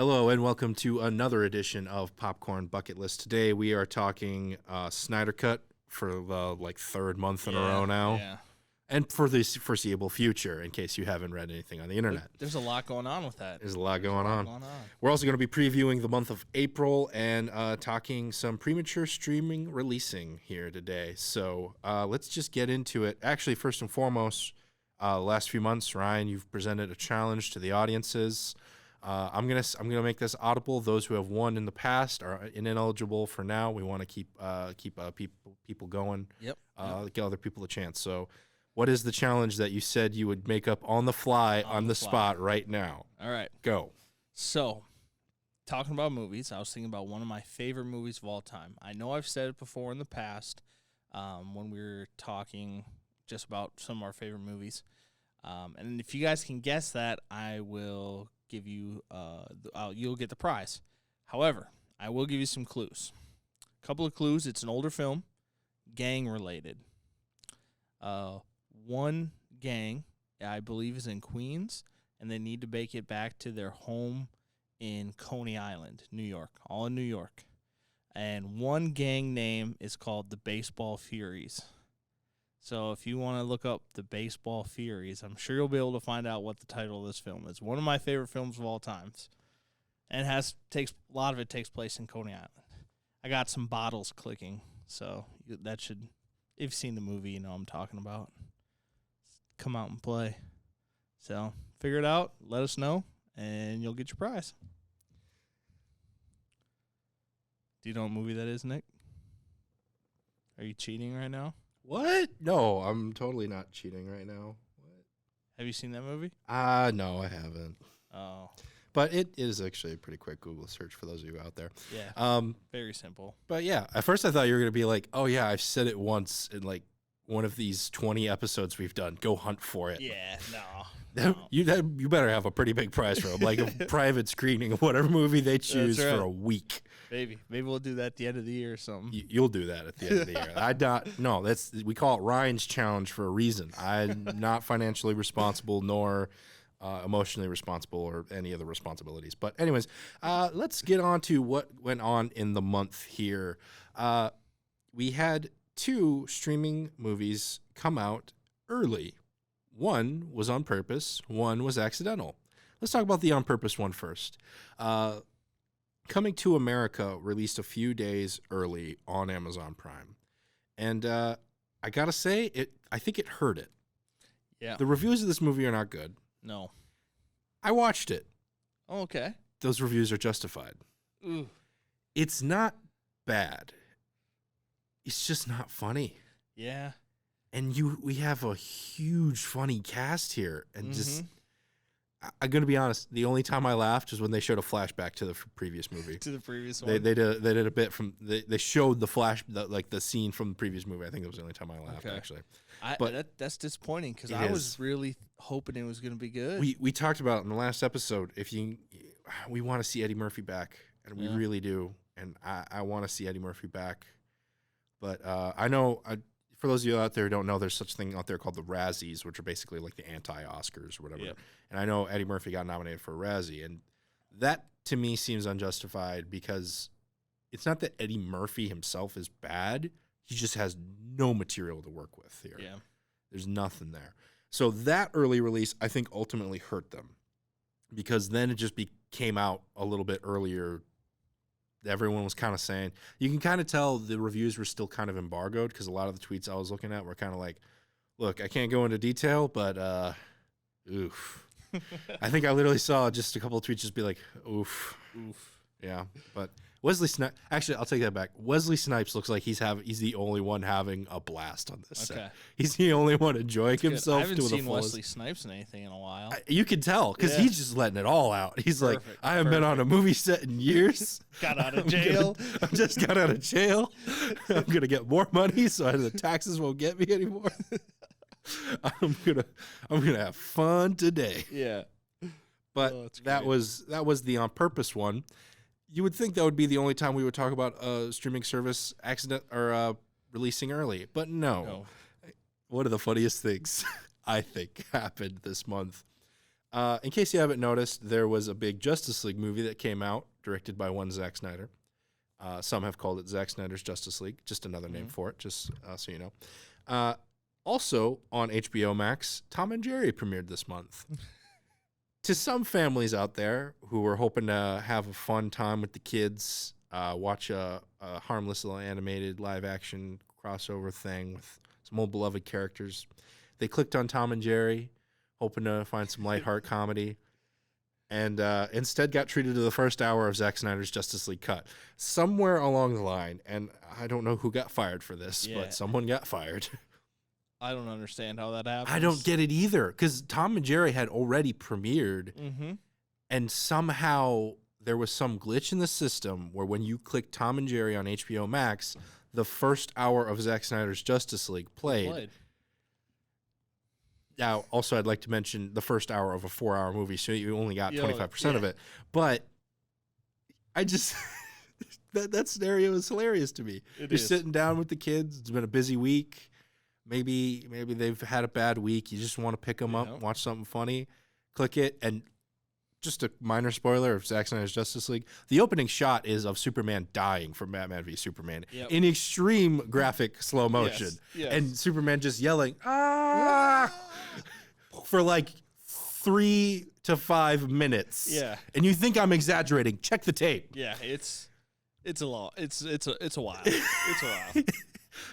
Hello and welcome to another edition of Popcorn Bucket List. Today we are talking Snyder Cut for the third month in a row now, and for the foreseeable future. In case you haven't read anything on the internet, there's a lot going on with that. There's a lot going on. We're also going to be previewing the month of April and talking some premature streaming releasing here today. So let's just get into it. Actually, first and foremost, the last few months, Ryan, you've presented a challenge to the audiences. I'm gonna make this audible. Those who have won in the past are ineligible for now. We want to keep people going. Yep. Get other people a chance. So, what is the challenge that you said you would make up on the fly on the spot right now? All right, go. So, talking about movies, I was thinking about one of my favorite movies of all time. I know I've said it before in the past when we were talking just about some of our favorite movies, and if you guys can guess that, I will give you you'll get the prize. However, I will give you some clues. A couple of clues. It's an older film, gang related. One gang, I believe, is in Queens, and they need to make it back to their home in Coney Island, New York, all in New York. And one gang name is called the Baseball Furies. So if you want to look up the Baseball Furies, I'm sure you'll be able to find out what the title of this film is. One of my favorite films of all times, and a lot of it takes place in Coney Island. I got some bottles clicking, so that should, if you've seen the movie, you know what I'm talking about. Come out and play. So figure it out, let us know, and you'll get your prize. Do you know what movie that is, Nick? Are you cheating right now? What? No, I'm totally not cheating right now. What? Have you seen that movie? No, I haven't. Oh. But it is actually a pretty quick Google search for those of you out there. Yeah. Very simple. But yeah, at first I thought you were going to be like, oh yeah, I've said it once in one of these 20 episodes we've done. Go hunt for it. Yeah, no. You better have a pretty big prize for them, like a private screening of whatever movie they choose for a week. Maybe we'll do that at the end of the year or something. You'll do that at the end of the year. We call it Ryan's challenge for a reason. I'm not financially responsible nor emotionally responsible or any other responsibilities. But anyways, let's get on to what went on in the month here. We had 2 streaming movies come out early. One was on purpose, one was accidental. Let's talk about the on purpose one first. Coming to America released a few days early on Amazon Prime. And I got to say, I think it hurt it. Yeah. The reviews of this movie are not good. No. I watched it. Oh, okay. Those reviews are justified. Ooh. It's not bad. It's just not funny. Yeah. And we have a huge funny cast here, and just I'm gonna be honest. The only time I laughed was when they showed a flashback to the previous movie. To the previous one. They did a bit from they showed the scene from the previous movie. I think that was the only time I laughed actually. But that's disappointing because I was really hoping it was gonna be good. We talked about in the last episode. We want to see Eddie Murphy back, and we really do, and I want to see Eddie Murphy back. But I know, for those of you out there who don't know, there's such a thing out there called the Razzies, which are basically like the anti-Oscars or whatever. Yep. And I know Eddie Murphy got nominated for a Razzie, and that to me seems unjustified because it's not that Eddie Murphy himself is bad. He just has no material to work with here. Yeah. There's nothing there. So that early release, I think, ultimately hurt them because then it just came out a little bit earlier. Everyone was kind of saying, you can kind of tell the reviews were still kind of embargoed because a lot of the tweets I was looking at were kind of like, look, I can't go into detail, but oof. I think I literally saw just a couple of tweets just be like, oof. Yeah, but Wesley Snipes, actually, I'll take that back. Wesley Snipes looks like he's the only one having a blast on this set. He's the only one enjoying himself. I haven't seen Wesley Snipes in anything in a while. You can tell because he's just letting it all out. He's like, I haven't been on a movie set in years. Got out of jail. I just got out of jail. I'm gonna get more money, so the taxes won't get me anymore. I'm gonna have fun today. Yeah, but that was the on purpose one. You would think that would be the only time we would talk about a streaming service releasing early, but no. One of the funniest things I think happened this month. In case you haven't noticed, there was a big Justice League movie that came out, directed by one Zack Snyder. Some have called it Zack Snyder's Justice League, just another name for it, just so you know. Also on HBO Max, Tom and Jerry premiered this month. To some families out there who are hoping to have a fun time with the kids, watch a harmless little animated live-action crossover thing with some old beloved characters, they clicked on Tom and Jerry, hoping to find some lightheart comedy, and instead got treated to the first hour of Zack Snyder's Justice League cut. Somewhere along the line, and I don't know who got fired for this, but someone got fired. I don't understand how that happens. I don't get it either, because Tom and Jerry had already premiered, and somehow there was some glitch in the system where when you click Tom and Jerry on HBO Max, the first hour of Zack Snyder's Justice League played. Now, also, I'd like to mention the first hour of a 4-hour movie, so you only got 25% of it. But I just that scenario is hilarious to me. You're sitting down with the kids. It's been a busy week. Maybe they've had a bad week. You just want to pick them up, watch something funny, click it, and just a minor spoiler of Zack Snyder's Justice League. The opening shot is of Superman dying from Batman v Superman in extreme graphic slow motion, and Superman just yelling "Ah!" for like 3 to 5 minutes. Yeah, and you think I'm exaggerating? Check the tape. Yeah, it's a lot. It's a while. It's a while.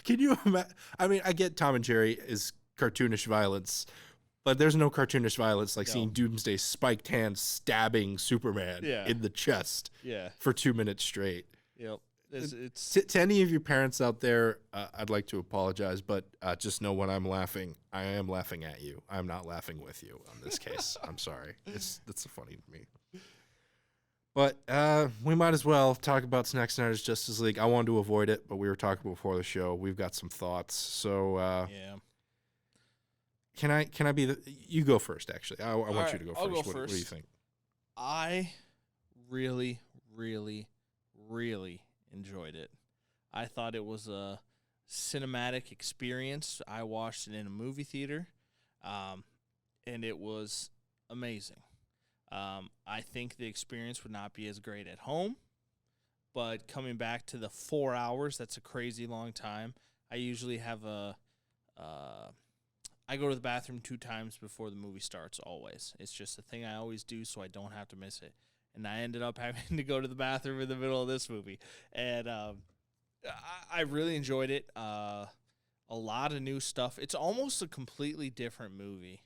Can you imagine? I mean, I get Tom and Jerry is cartoonish violence, but there's no cartoonish violence like seeing Doomsday's spiked hand stabbing Superman in the chest for 2 minutes straight. Yep. It's to any of your parents out there, I'd like to apologize, but just know when I'm laughing, I am laughing at you. I'm not laughing with you on this case. I'm sorry. That's funny to me. But we might as well talk about Zack Snyder's Justice League. I wanted to avoid it, but we were talking before the show. We've got some thoughts. So can I be the? You go first. Actually, I want you to go first. I'll go first. What do you think? I really, really, really enjoyed it. I thought it was a cinematic experience. I watched it in a movie theater, and it was amazing. I think the experience would not be as great at home, but coming back to the 4 hours, that's a crazy long time. I usually have I go to the bathroom 2 times before the movie starts, always. It's just a thing I always do so I don't have to miss it. And I ended up having to go to the bathroom in the middle of this movie. And I really enjoyed it. A lot of new stuff. It's almost a completely different movie.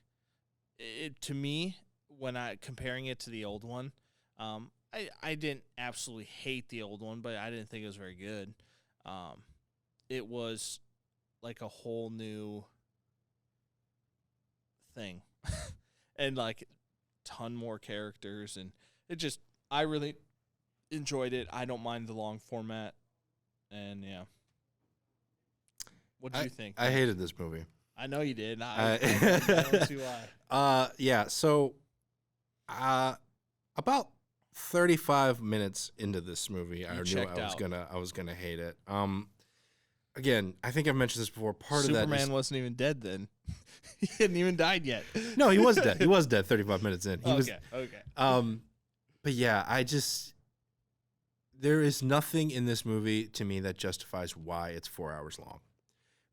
To me, when comparing it to the old one, I didn't absolutely hate the old one, but I didn't think it was very good. It was like a whole new thing, and like ton more characters, and I really enjoyed it. I don't mind the long format, and what did you think? I hated this movie. I know you did. I don't see why. So about 35 minutes into this movie, I knew I was gonna hate it. Again, I think I've mentioned this before. Superman wasn't even dead then. He hadn't even died yet. No, he was dead. He was dead 35 minutes in. Okay. But yeah, there is nothing in this movie to me that justifies why it's 4 hours long.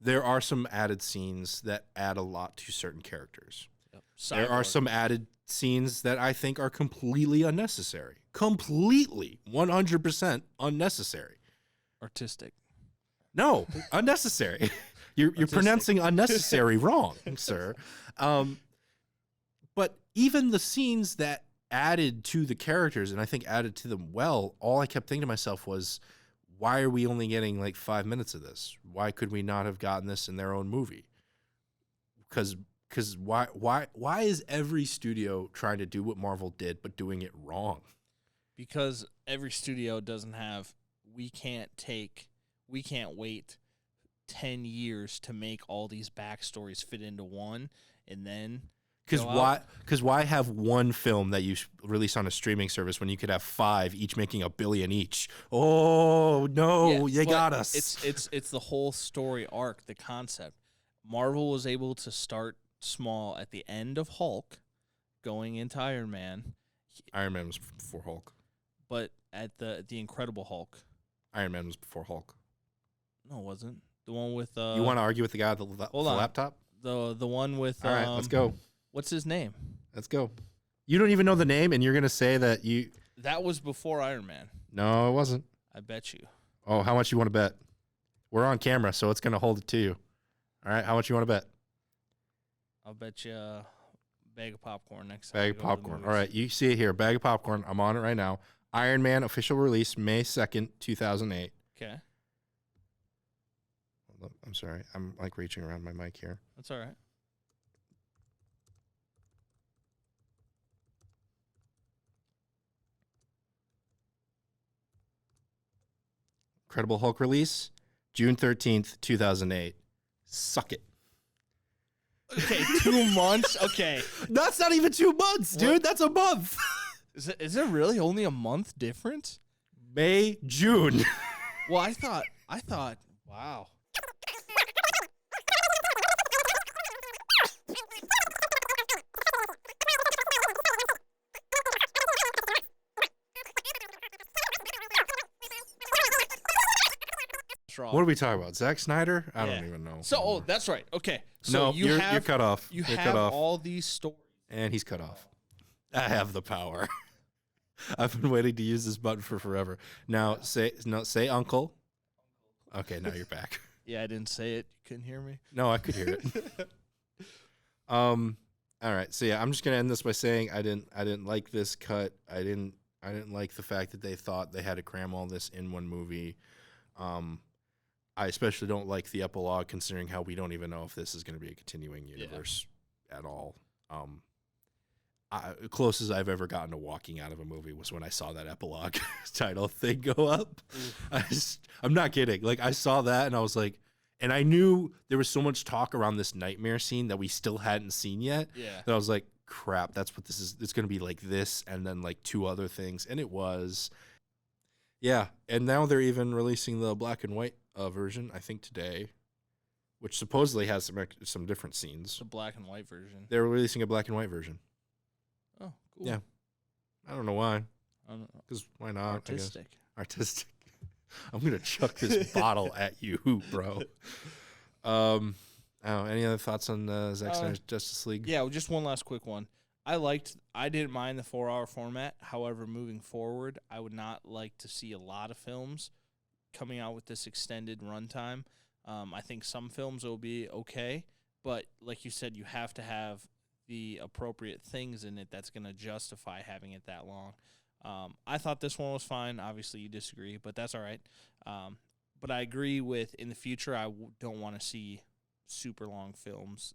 There are some added scenes that add a lot to certain characters. Yep. There are some added scenes that I think are completely unnecessary. Completely, 100% unnecessary. Artistic. No, unnecessary. You're pronouncing unnecessary wrong, sir. But even the scenes that added to the characters, and I think added to them well, all I kept thinking to myself was, why are we only getting like 5 minutes of this? Why could we not have gotten this in their own movie? Because why is every studio trying to do what Marvel did but doing it wrong? Because every studio doesn't have. We can't wait 10 years to make all these backstories fit into one, and then because why have one film that you release on a streaming service when you could have 5 each making $1 billion each? Oh no, you got us. It's the whole story arc, the concept. Marvel was able to start small at the end of Hulk, going into Iron Man, Iron Man was before Hulk. but at the Incredible Hulk. Iron Man was before Hulk. No, it wasn't. The one with You want to argue with the guy with the laptop? The one with All right, let's go. What's his name? Let's go. You don't even know the name, and you're gonna say that you. That was before Iron Man. No, it wasn't. I bet you. Oh, how much you want to bet? We're on camera, so it's gonna hold it to you. All right, how much you want to bet? I'll bet you a bag of popcorn next time. Bag of popcorn. All right, you see it here. Bag of popcorn. I'm on it right now. Iron Man official release May 2nd, 2008. Okay. I'm sorry. I'm like reaching around my mic here. That's all right. Incredible Hulk release June 13th, 2008. Suck it. Okay, 2 months. Okay. That's not even 2 months, dude. What? That's a month. Is it really only a month difference? May, June. Well, I thought, wow. What are we talking about? Zack Snyder? I Yeah. don't even know. So, that's right. Okay. So no, you're cut off. You You're have cut off. all these stories. And he's cut off. I have the power. I've been waiting to use this button for forever. Now say uncle. Okay, now you're back. Yeah, I didn't say it. You couldn't hear me. No, I could hear it. All right. So yeah, I'm just gonna end this by saying I didn't like this cut. I didn't like the fact that they thought they had to cram all this in one movie. I especially don't like the epilogue, considering how we don't even know if this is going to be a continuing universe at all. Closest I've ever gotten to walking out of a movie was when I saw that epilogue title thing go up. I'm not kidding. Like, I saw that and I was like, and I knew there was so much talk around this nightmare scene that we still hadn't seen yet. Yeah. That I was like, crap, that's what this is. It's going to be like this and then like 2 other things. And it was. Yeah. And now they're even releasing the black and white version, I think today, which supposedly has some different scenes. The black and white version. They're releasing a black and white version. Oh, cool. Yeah. I don't know why. I don't know. Because why not? Artistic. Artistic. I'm going to chuck this bottle at you, bro. Any other thoughts on Zack Snyder's Justice League? Yeah, well, just one last quick one. I didn't mind the 4-hour format. However, moving forward, I would not like to see a lot of films coming out with this extended runtime. I think some films will be okay, but like you said, you have to have the appropriate things in it that's going to justify having it that long. I thought this one was fine. Obviously, you disagree, but that's all right. But I agree with, in the future, I don't want to see super long films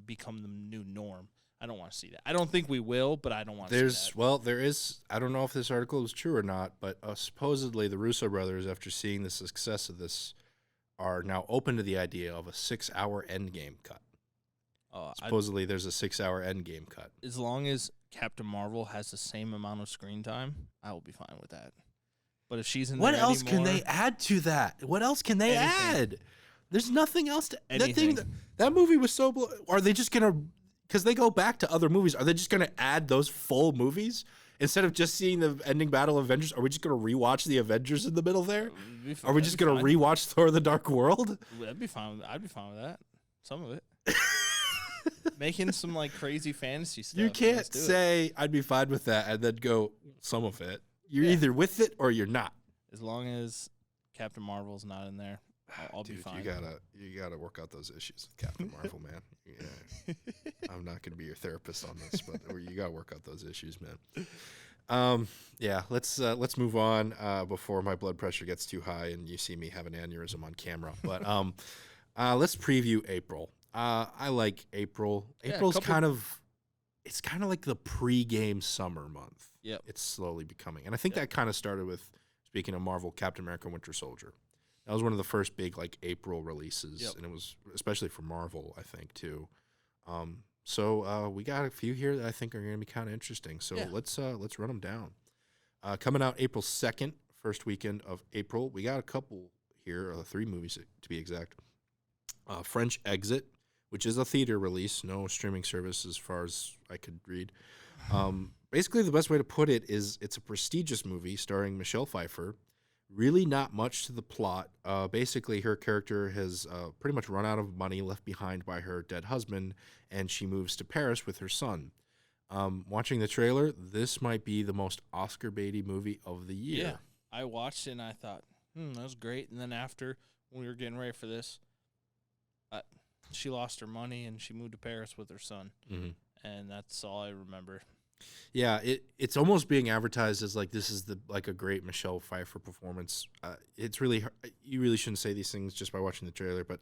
become the new norm. I don't want to see that. I don't think we will, but I don't want to see that. Well, there is, I don't know if this article is true or not, but supposedly the Russo brothers, after seeing the success of this, are now open to the idea of a 6-hour endgame cut. Supposedly there's a 6-hour endgame cut. As long as Captain Marvel has the same amount of screen time, I will be fine with that. But if she's in there what else anymore, can they add to that? What else can they add? There's nothing else to Anything. that movie was so are they just going to, because they go back to other movies, are they just going to add those full movies instead of just seeing the ending battle of Avengers? Are we just going to rewatch the Avengers in the middle there? Are we just going to rewatch Thor: The Dark World? That'd be fine. I'd be fine with that. Some of it. Making some like crazy fantasy stuff. You can't say I'd be fine with that and then go some of it. You're either with it or you're not. As long as Captain Marvel's not in there, I'll be fine. You gotta work out those issues with Captain Marvel, man. Yeah. I'm not gonna be your therapist on this, but you gotta work out those issues, man. Yeah, let's move on before my blood pressure gets too high and you see me have an aneurysm on camera. But let's preview April. I like April. April's kind of like the pre-game summer month. Yep. It's slowly becoming. And I think that kind of started with, speaking of Marvel, Captain America Winter Soldier. That was one of the first big like April releases, and it was especially for Marvel, I think, too. So we got a few here that I think are going to be kind of interesting. So let's run them down. Coming out April 2nd, first weekend of April, we got a couple here, 3 movies to be exact. French Exit, which is a theater release, no streaming service as far as I could read. Basically, the best way to put it is it's a prestigious movie starring Michelle Pfeiffer. Really not much to the plot. Basically, her character has pretty much run out of money left behind by her dead husband, and she moves to Paris with her son. Watching the trailer, this might be the most Oscar baity movie of the year. Yeah, I watched it and I thought, that was great. And then after, when we were getting ready for this, she lost her money and she moved to Paris with her son. Mm-hmm. And that's all I remember. Yeah, it's almost being advertised as like this is a great Michelle Pfeiffer performance. It's really you really shouldn't say these things just by watching the trailer, but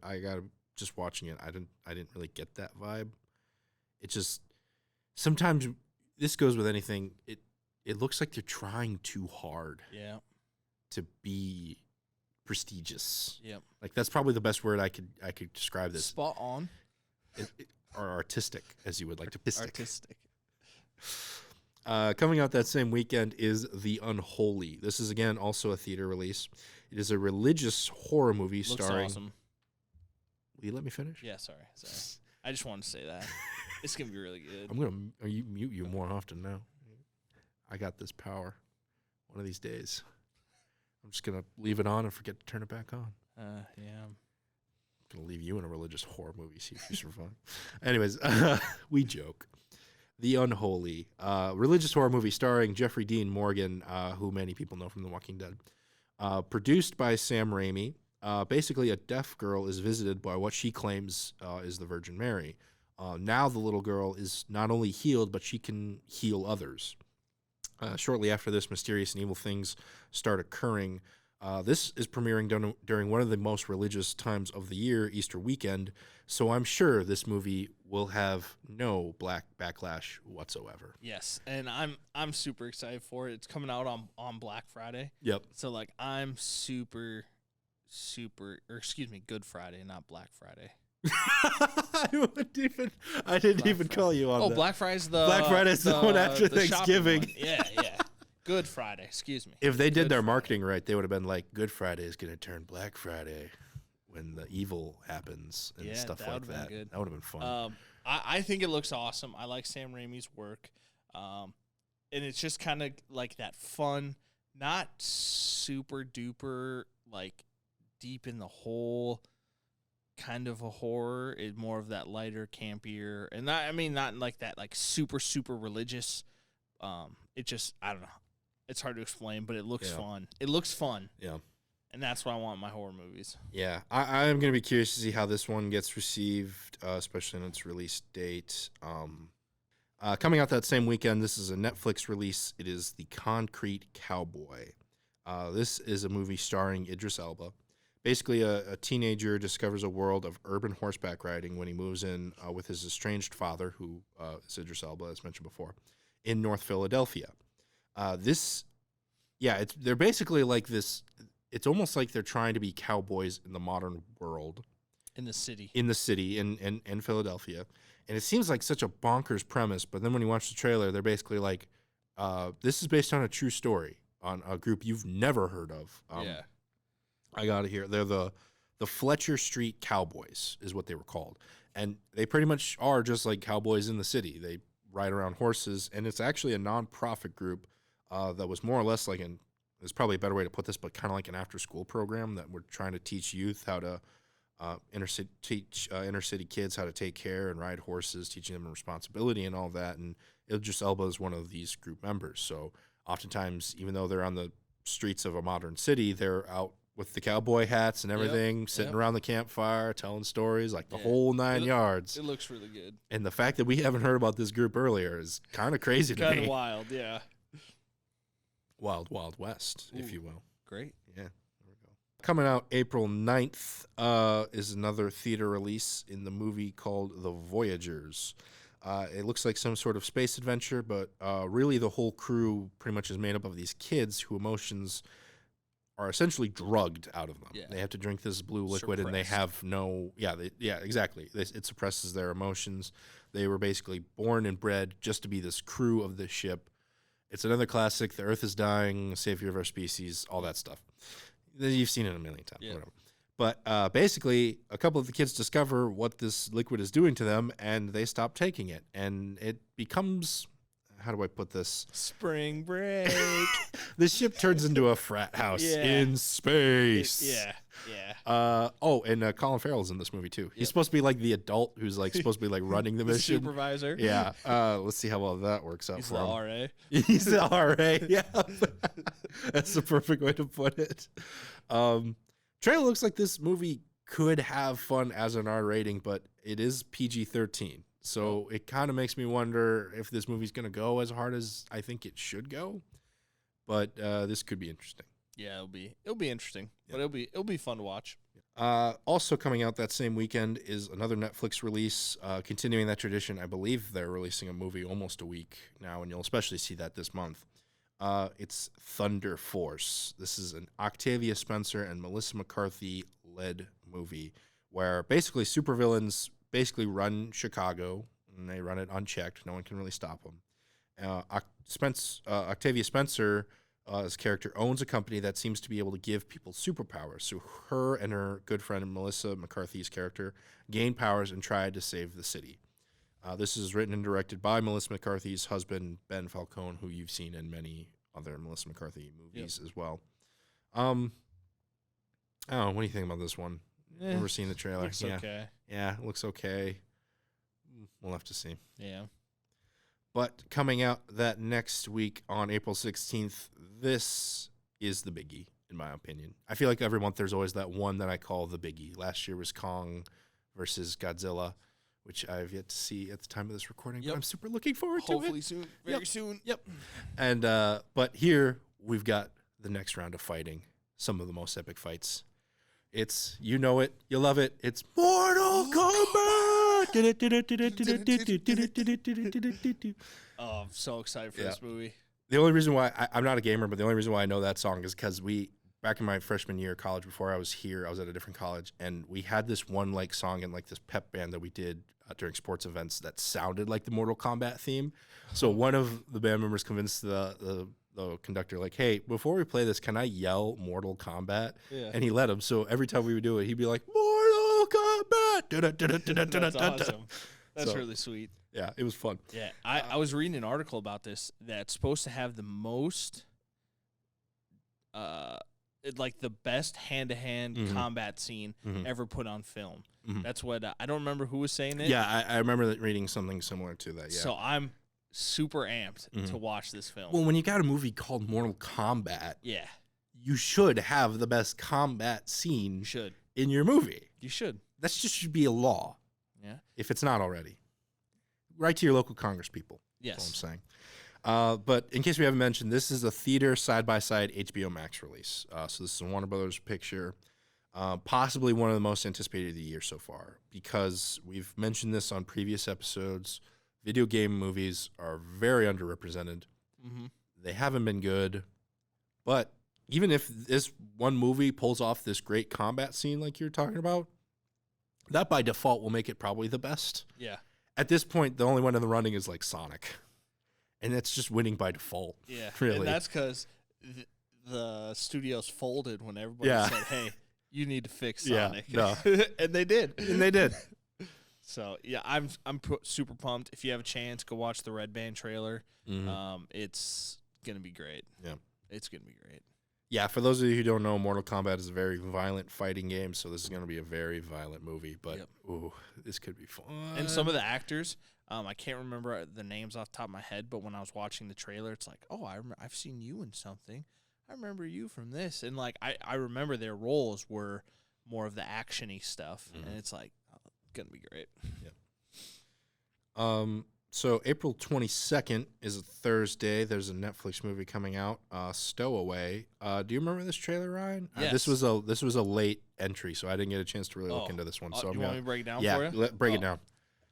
just watching it, I didn't really get that vibe. It just sometimes this goes with anything. It looks like they're trying too hard. Yeah. To be prestigious. Yep. Like that's probably the best word I could describe this. Spot on. Or artistic, as you would like to. Artistic. Coming out that same weekend is The Unholy. This is, again, also a theater release. It is a religious horror movie starring... Looks awesome. Will you let me finish? Yeah, sorry. I just wanted to say that. It's going to be really good. I'm going to mute you more often now. I got this power. One of these days. I'm just going to leave it on and forget to turn it back on. Yeah. I'm going to leave you in a religious horror movie, see if you survive. Anyways, we joke. The Unholy, religious horror movie starring Jeffrey Dean Morgan, who many people know from The Walking Dead. Produced by Sam Raimi. Basically, a deaf girl is visited by what she claims is the Virgin Mary. Now the little girl is not only healed, but she can heal others. Shortly after this, mysterious and evil things start occurring. This is premiering during one of the most religious times of the year, Easter weekend, so I'm sure this movie will have no black backlash whatsoever. Yes, and I'm super excited for it. It's coming out on Black Friday. Yep. So like I'm super, Good Friday, not Black Friday. I didn't even call you on that. Black Friday's the one after the Thanksgiving. One. Yeah. Good Friday, excuse me. If they did their marketing right, they would have been like, Good Friday is going to turn Black Friday when the evil happens and stuff like that. Good. That would have been fun. I think it looks awesome. I like Sam Raimi's work. And it's just kind of like that fun, not super duper, like deep in the hole kind of a horror. It's more of that lighter, campier, and not like that, like super, super religious. It just, I don't know. It's hard to explain, but it looks fun. It looks fun. Yeah. And that's what I want in my horror movies. Yeah. I am going to be curious to see how this one gets received, especially in its release date. Coming out that same weekend, this is a Netflix release. It is The Concrete Cowboy. This is a movie starring Idris Elba. Basically, a teenager discovers a world of urban horseback riding when he moves in with his estranged father, who is Idris Elba, as mentioned before, in North Philadelphia. They're basically like this. It's almost like they're trying to be cowboys in the modern world. In the city, in Philadelphia. And it seems like such a bonkers premise, but then when you watch the trailer, they're basically like, this is based on a true story, on a group you've never heard of. I got it here. They're the Fletcher Street Cowboys is what they were called. And they pretty much are just like cowboys in the city. They ride around horses, and it's actually a non-profit group that was more or less like there's probably a better way to put this, but kind of like an after-school program that we're trying to teach youth how to inner city kids how to take care and ride horses, teaching them responsibility and all that. And Idris Elba is one of these group members. So oftentimes, even though they're on the streets of a modern city, they're out with the cowboy hats and everything, sitting around the campfire, telling stories, like the whole 9 yards. It looks really good. And the fact that we haven't heard about this group earlier is kind of crazy to me. Kind of wild, yeah. Wild, Wild West, if you will. Great. Yeah. Coming out April 9th is another theater release in the movie called The Voyagers. It looks like some sort of space adventure, but really the whole crew pretty much is made up of these kids whose emotions are essentially drugged out of them. Yeah. They have to drink this blue liquid, and they have no... exactly. It suppresses their emotions. They were basically born and bred just to be this crew of this ship. It's another classic. The Earth is dying, savior of our species, all that stuff. You've seen it a million times, whatever. But basically, a couple of the kids discover what this liquid is doing to them, and they stop taking it. And it becomes, how do I put this? Spring break. The ship turns into a frat house in space. Yeah. And Colin Farrell's in this movie too. He's supposed to be like the adult who's like supposed to be like running the mission. Supervisor. Yeah. Let's see how well that works out for him. He's the RA. He's the RA. Yeah. That's the perfect way to put it. Trailer looks like this movie could have fun as an R rating, but it is PG-13. So it kind of makes me wonder if this movie's going to go as hard as I think it should go. But this could be interesting. Yeah, it'll be interesting. But it'll be fun to watch. Also coming out that same weekend is another Netflix release, continuing that tradition. I believe they're releasing a movie almost a week now, and you'll especially see that this month. It's Thunder Force. This is an Octavia Spencer and Melissa McCarthy led movie where basically supervillains basically run Chicago, and they run it unchecked. No one can really stop them. Octavia Spencer's character owns a company that seems to be able to give people superpowers. So her and her good friend Melissa McCarthy's character gain powers and try to save the city. This is written and directed by Melissa McCarthy's husband, Ben Falcone, who you've seen in many other Melissa McCarthy movies as well. What do you think about this one? Never seen the trailer. Looks okay. Yeah, it looks okay. We'll have to see. Yeah. But coming out that next week on April 16th, this is the biggie, in my opinion. I feel like every month there's always that one that I call the biggie. Last year was Kong versus Godzilla, which I've yet to see at the time of this recording. But I'm super looking forward to it. Hopefully soon. Very soon. Yep. And but here we've got the next round of fighting. Some of the most epic fights. It's, you know it, you love it. It's Mortal Kombat. Oh, I'm so excited for this movie. The only reason why I'm not a gamer, but the only reason why I know that song is because back in my freshman year of college, before I was here, I was at a different college, and we had this one like song in like this pep band that we did during sports events that sounded like the Mortal Kombat theme. So one of the band members convinced the conductor, like, hey, before we play this, can I yell Mortal Kombat? Yeah. And he let him. So every time we would do it, he'd be like, Mortal Kombat. That's awesome. That's really sweet. Yeah, it was fun. Yeah, I was reading an article about this that's supposed to have the most, like the best hand-to-hand combat scene ever put on film. That's what, I don't remember who was saying it. Yeah, I remember reading something similar to that, yeah. So I'm super amped to watch this film. Well, when you got a movie called Mortal Kombat, yeah, you should have the best combat scene in your movie. You should. That just should be a law. Yeah. If it's not already. Write to your local Congress people. Yes. That's what I'm saying. But in case we haven't mentioned, this is a theater side-by-side HBO Max release. So this is a Warner Brothers picture. Possibly one of the most anticipated of the year so far, because we've mentioned this on previous episodes. Video game movies are very underrepresented. They haven't been good. But even if this one movie pulls off this great combat scene like you're talking about, that by default will make it probably the best. Yeah. At this point, the only one in the running is like Sonic. And it's just winning by default. Yeah. Really. And that's because the studios folded when everybody said, hey, you need to fix Sonic. Yeah, no. And they did. And they did. So, yeah, I'm super pumped. If you have a chance, go watch the Red Band trailer. It's going to be great. Yeah. It's going to be great. Yeah, for those of you who don't know, Mortal Kombat is a very violent fighting game, so this is going to be a very violent movie. But, ooh, this could be fun. And some of the actors, I can't remember the names off the top of my head, but when I was watching the trailer, it's like, oh, I've seen you in something. I remember you from this. And, like, I remember their roles were more of the action-y stuff. And it's like, going to be great. Yeah. So April 22nd is a Thursday. There's a Netflix movie coming out, Stowaway. Do you remember this trailer, Ryan? Yes. This was a late entry, so I didn't get a chance to really look into this one. So you want me to break it down for you? Yeah, break it down.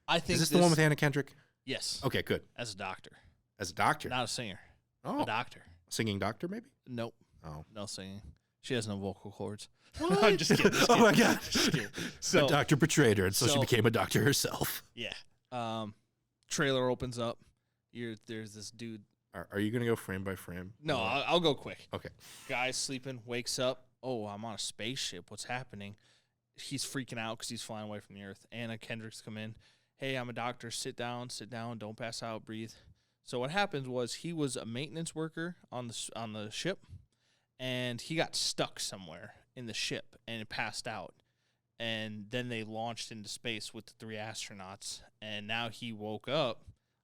I think is this the one with Anna Kendrick? Yes. Okay, good. As a doctor. As a doctor? Not a singer. Oh. A doctor. Singing doctor, maybe? Nope. Oh. No singing. She has no vocal cords. What? I'm just kidding. Oh, my God. Just kidding. So, the doctor betrayed her, and so she became a doctor herself. Yeah. Trailer opens up. There's this dude. Are you going to go frame by frame? No, I'll go quick. Okay. Guy's sleeping, wakes up. Oh, I'm on a spaceship. What's happening? He's freaking out because he's flying away from the Earth. Anna Kendrick's come in. Hey, I'm a doctor. Sit down. Don't pass out. Breathe. So what happens was he was a maintenance worker on the ship, and he got stuck somewhere in the ship and it passed out. And then they launched into space with the 3 astronauts, and now he woke up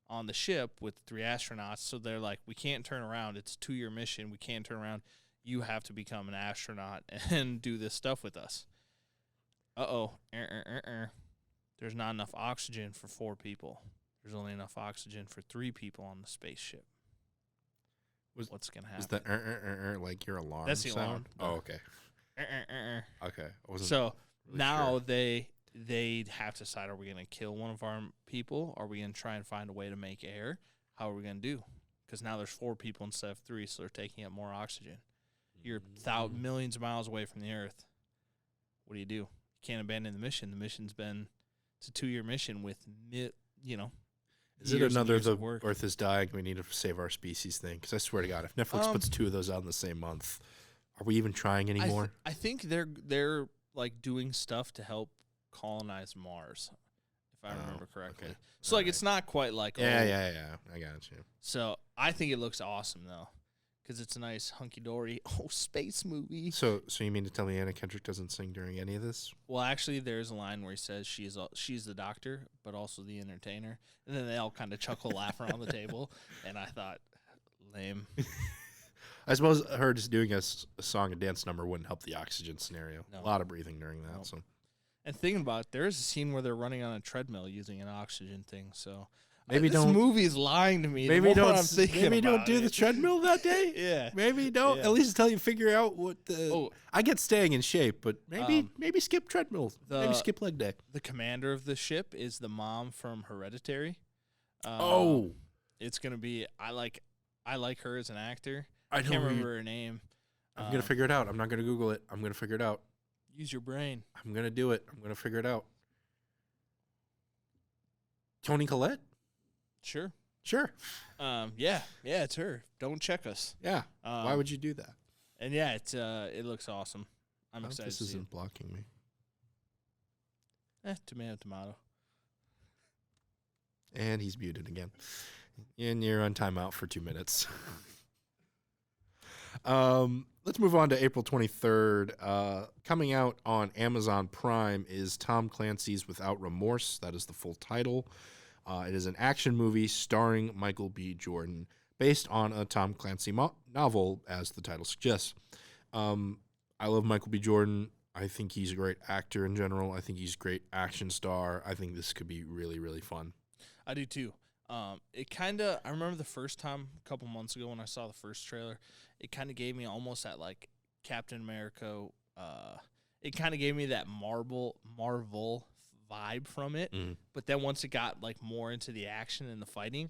on the ship with 3 astronauts. So they're like, we can't turn around. It's a 2-year mission. We can't turn around. You have to become an astronaut and do this stuff with us. There's not enough oxygen for 4 people. There's only enough oxygen for 3 people on the spaceship. What's going to happen? Is that like your alarm That's the sound? alarm. Oh, okay. Okay. I wasn't So really now sure. they have to decide, are we going to kill one of our people? Are we going to try and find a way to make air? How are we going to do? Because now there's 4 people instead of 3, so they're taking up more oxygen. You're millions of miles away from the Earth. What do? You can't abandon the mission. The mission's been, it's a 2-year mission with, Is it another the Earth is dying, we need to save our species thing? Because I swear to God, if Netflix puts 2 of those out in the same month, are we even trying anymore? I think they're like doing stuff to help colonize Mars, if I remember correctly. Okay. So like it's not quite like yeah. I got you. So I think it looks awesome though, because it's a nice hunky dory space movie. So you mean to tell me Anna Kendrick doesn't sing during any of this? Well, actually, there's a line where he says she's the doctor, but also the entertainer, and then they all kind of chuckle, laugh around the table, and I thought, lame. I suppose her just doing a song and dance number wouldn't help the oxygen scenario. No. A lot of breathing during that. Nope. So, and thinking about it, there is a scene where they're running on a treadmill using an oxygen thing. So maybe this movie is lying to me. Maybe don't. I'm thinking maybe don't about do it. the treadmill that day. Yeah. Maybe don't. Yeah. At least until you figure out what the. Oh. I get staying in shape, but maybe skip treadmill. Maybe skip leg day. The commander of the ship is the mom from Hereditary. It's gonna be. I like her as an actor. I can't remember her name. I'm gonna figure it out. I'm not gonna Google it. I'm gonna figure it out. Use your brain. I'm gonna do it. I'm gonna figure it out. Toni Collette? Sure. Yeah, it's her. Don't check us. Yeah. Why would you do that? And yeah, it looks awesome. I'm excited. This isn't blocking me. Tomato. And he's muted again. And you're on timeout for 2 minutes. Let's move on to April 23rd. Coming out on Amazon Prime is Tom Clancy's Without Remorse. That is the full title. It is an action movie starring Michael B. Jordan, based on a Tom Clancy novel, as the title suggests. I love Michael B. Jordan. I think he's a great actor in general. I think he's a great action star. I think this could be really, really fun. I do too. I remember the first time a couple months ago when I saw the first trailer, it kind of gave me almost that like Captain America. It kind of gave me that Marvel vibe from it. Mm. But then once it got like more into the action and the fighting,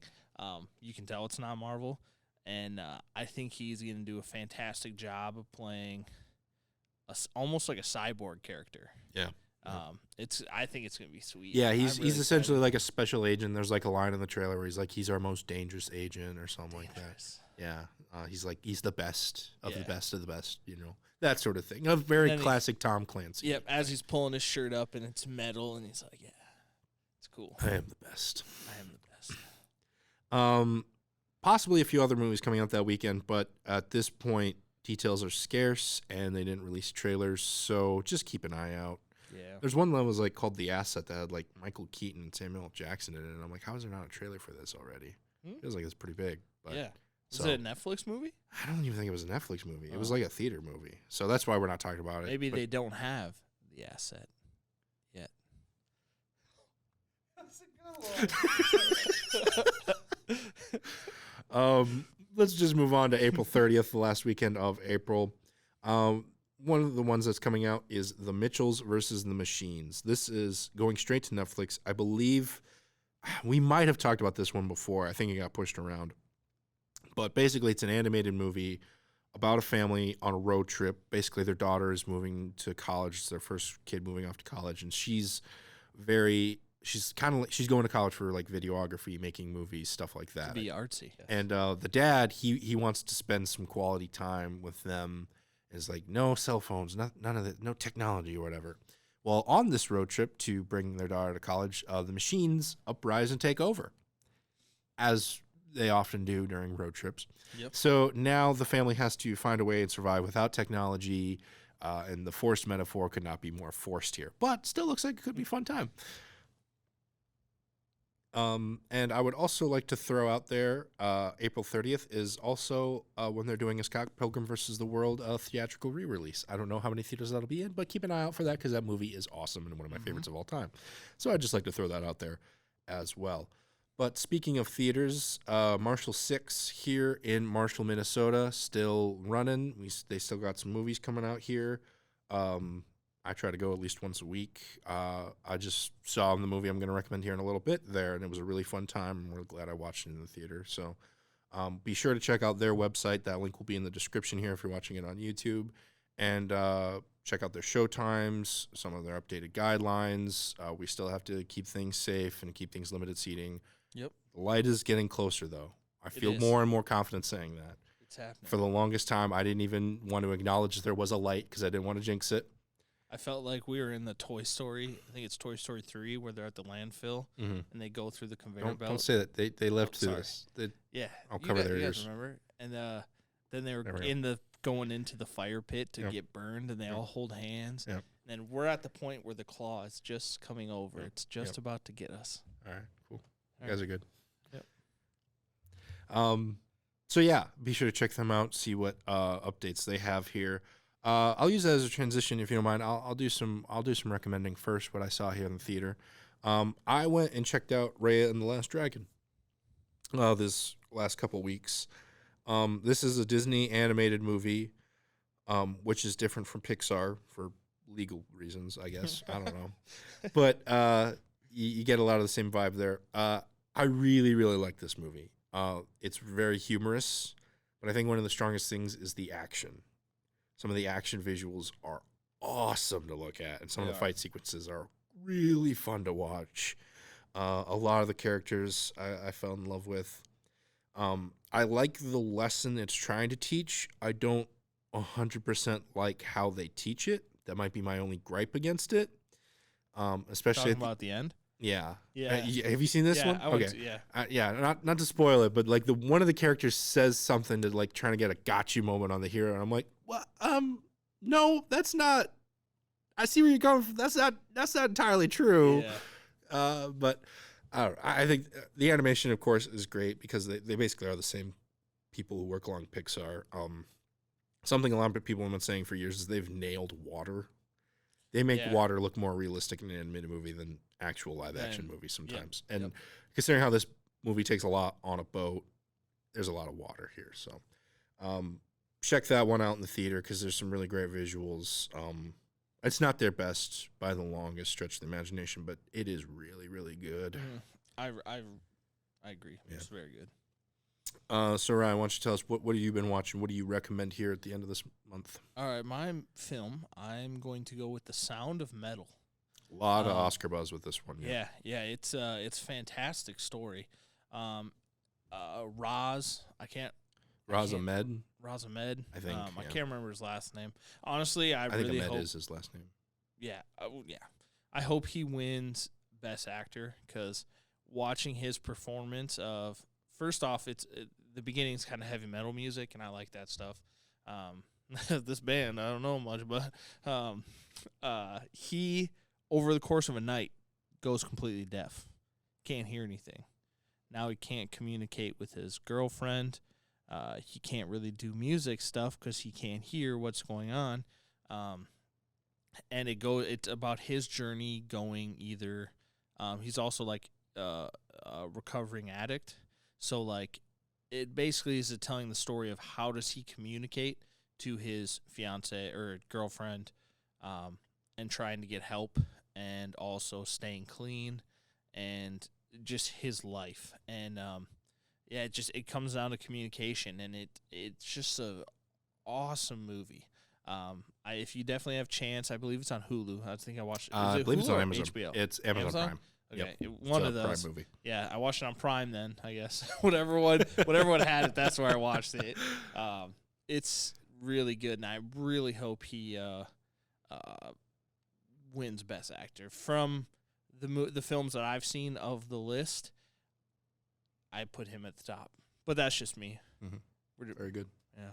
you can tell it's not Marvel. And I think he's going to do a fantastic job of playing almost like a cyborg character. Yeah. I think it's gonna be sweet. Yeah, he's essentially like a special agent. There's like a line in the trailer where he's like, he's our most dangerous agent or something like that. Yeah, he's the best of the best of the best. That sort of thing. A very classic Tom Clancy. Yep. As he's pulling his shirt up and it's metal, and he's like, yeah, it's cool. I am the best. I am the best. Possibly a few other movies coming out that weekend, but at this point, details are scarce and they didn't release trailers, so just keep an eye out. Yeah. There's one that was like called The Asset that had like Michael Keaton and Samuel L. Jackson in it, and I'm like, how is there not a trailer for this already? Feels like it's pretty big. But, yeah. Is it a Netflix movie? I don't even think it was a Netflix movie. It was like a theater movie. So that's why we're not talking about it. Maybe they don't have The Asset yet. That's a good one. Let's just move on to April 30th, the last weekend of April. One of the ones that's coming out is The Mitchells versus the Machines. This is going straight to Netflix. I believe we might have talked about this one before. I think it got pushed around. But basically, it's an animated movie about a family on a road trip. Basically, their daughter is moving to college. It's their first kid moving off to college. And she's going to college for like videography, making movies, stuff like that. To be artsy. And the dad, he wants to spend some quality time with them. It's like no cell phones, none of that, no technology or whatever. Well, on this road trip to bring their daughter to college, the machines uprise and take over. As they often do during road trips. Yep. So now the family has to find a way and survive without technology, and the forced metaphor could not be more forced here. But still looks like it could be a fun time. And I would also like to throw out there, April 30th is also when they're doing a Scott Pilgrim vs. the World theatrical re-release. I don't know how many theaters that'll be in, but keep an eye out for that because that movie is awesome and one of my favorites of all time. So I'd just like to throw that out there as well. But speaking of theaters, Marshall 6 here in Marshall, Minnesota, still running. They still got some movies coming out here. I try to go at least once a week. I just saw the movie I'm going to recommend here in a little bit there, and it was a really fun time. I'm really glad I watched it in the theater. So be sure to check out their website. That link will be in the description here if you're watching it on YouTube. And check out their show times, some of their updated guidelines. We still have to keep things safe and keep things limited seating. Yep. The light is getting closer, though. I feel is. more and more confident saying that. It's happening. For the longest time, I didn't even want to acknowledge there was a light because I didn't want to jinx it. I felt like we were in the Toy Story. I think it's Toy Story 3 where they're at the landfill and they go through the conveyor belt. Don't say that. They left through this. Yeah. I'll cover their you ears. guys remember? And then they were go. going into the fire pit to get burned, and they all hold hands. Yep. And then we're at the point where the claw is just coming over. It's just about to get us. All right, cool. All You guys are good. Yep. So yeah, be sure to check them out. See what updates they have here. I'll use that as a transition if you don't mind. I'll do some recommending first what I saw here in the theater. I went and checked out Raya and the Last Dragon. This last couple weeks. This is a Disney animated movie, which is different from Pixar for legal reasons, I guess. I don't know, but you get a lot of the same vibe there. I really, really like this movie. It's very humorous, but I think one of the strongest things is the action. Some of the action visuals are awesome to look at, and some of the fight sequences are really fun to watch. A lot of the characters I fell in love with. I like the lesson it's trying to teach. I don't 100% like how they teach it. That might be my only gripe against it. Especially Talking about the end? Yeah. Yeah. Have you seen this one? Okay. Not to spoil it, but like one of the characters says something to like trying to get a gotcha moment on the hero, and I'm like, what? No, that's not. I see where you're going from. That's not entirely true. Yeah. But I don't know. I think the animation, of course, is great because they basically are the same people who work along Pixar. Something a lot of people have been saying for years is they've nailed water. They make water look more realistic in an animated movie than actual live-action movies sometimes. And considering how this movie takes a lot on a boat, there's a lot of water here. So check that one out in the theater because there's some really great visuals. It's not their best by the longest stretch of the imagination, but it is really, really good. I agree. Yeah. It's very good. So Ryan, why don't you tell us what have you been watching? What do you recommend here at the end of this month? All right, my film, I'm going to go with The Sound of Metal. A lot of Oscar buzz with this one. Yeah, it's a fantastic story. Raz Ahmed. I think. I can't remember his last name. Honestly, I really think Ahmed hope is his last name. Yeah, I hope he wins Best Actor because watching his performance of first off, the beginning's kind of heavy metal music, and I like that stuff. This band, I don't know much, but he over the course of a night goes completely deaf, can't hear anything. Now he can't communicate with his girlfriend. He can't really do music stuff because he can't hear what's going on. And it's about his journey going either. He's also like a recovering addict, so like it basically is telling the story of how does he communicate to his fiance or girlfriend, and trying to get help, and also staying clean, and just his life. And it comes down to communication, and it's just a awesome movie. If you definitely have chance, I believe it's on Hulu. I think I watched it. I believe it's on Amazon. HBO? It's Amazon Prime. Okay, Yep. one of those. Prime movie. Yeah, I watched it on Prime then, I guess. whatever one had it, that's where I watched it. It's really good, and I really hope he wins Best Actor. From the films that I've seen of the list, I put him at the top. But that's just me. Very good. Yeah.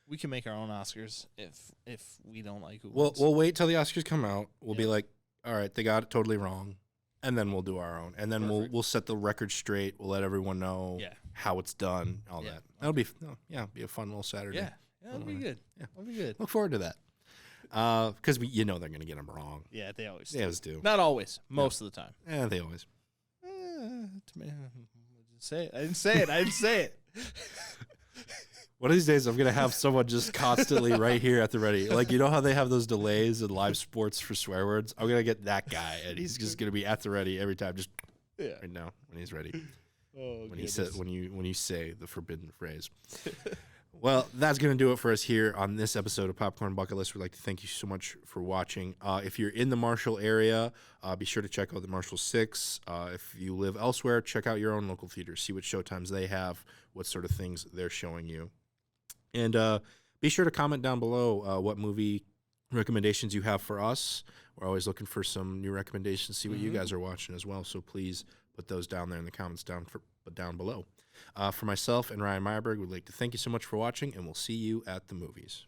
We can make our own Oscars if we don't like who We'll wins. wait till the Oscars come out. We'll be like, all right, they got it totally wrong, and then we'll do our own, and then we'll set the record straight. We'll let everyone know how it's done, all that. That'll be be a fun little Saturday. Yeah, that'll be good. Yeah, that'll be good. Look forward to that. Because they're gonna get them wrong. Yeah, they always They always do. Not always, most of the time. Yeah, they always. Say it. I didn't say it. I didn't say it. One of these days, I'm gonna have someone just constantly right here at the ready. Like, you know how they have those delays in live sports for swear words? I'm gonna get that guy, and he's just gonna be at the ready every time, just right now when he's ready. When he said when you say the forbidden phrase. Well, that's going to do it for us here on this episode of Popcorn Bucket List. We'd like to thank you so much for watching. If you're in the Marshall area, be sure to check out the Marshall 6. If you live elsewhere, check out your own local theaters. See what showtimes they have, what sort of things they're showing you. And be sure to comment down below what movie recommendations you have for us. We're always looking for some new recommendations, see what you guys are watching as well. So please put those down there in the comments down below. For myself and Ryan Meyerberg, we'd like to thank you so much for watching, and we'll see you at the movies.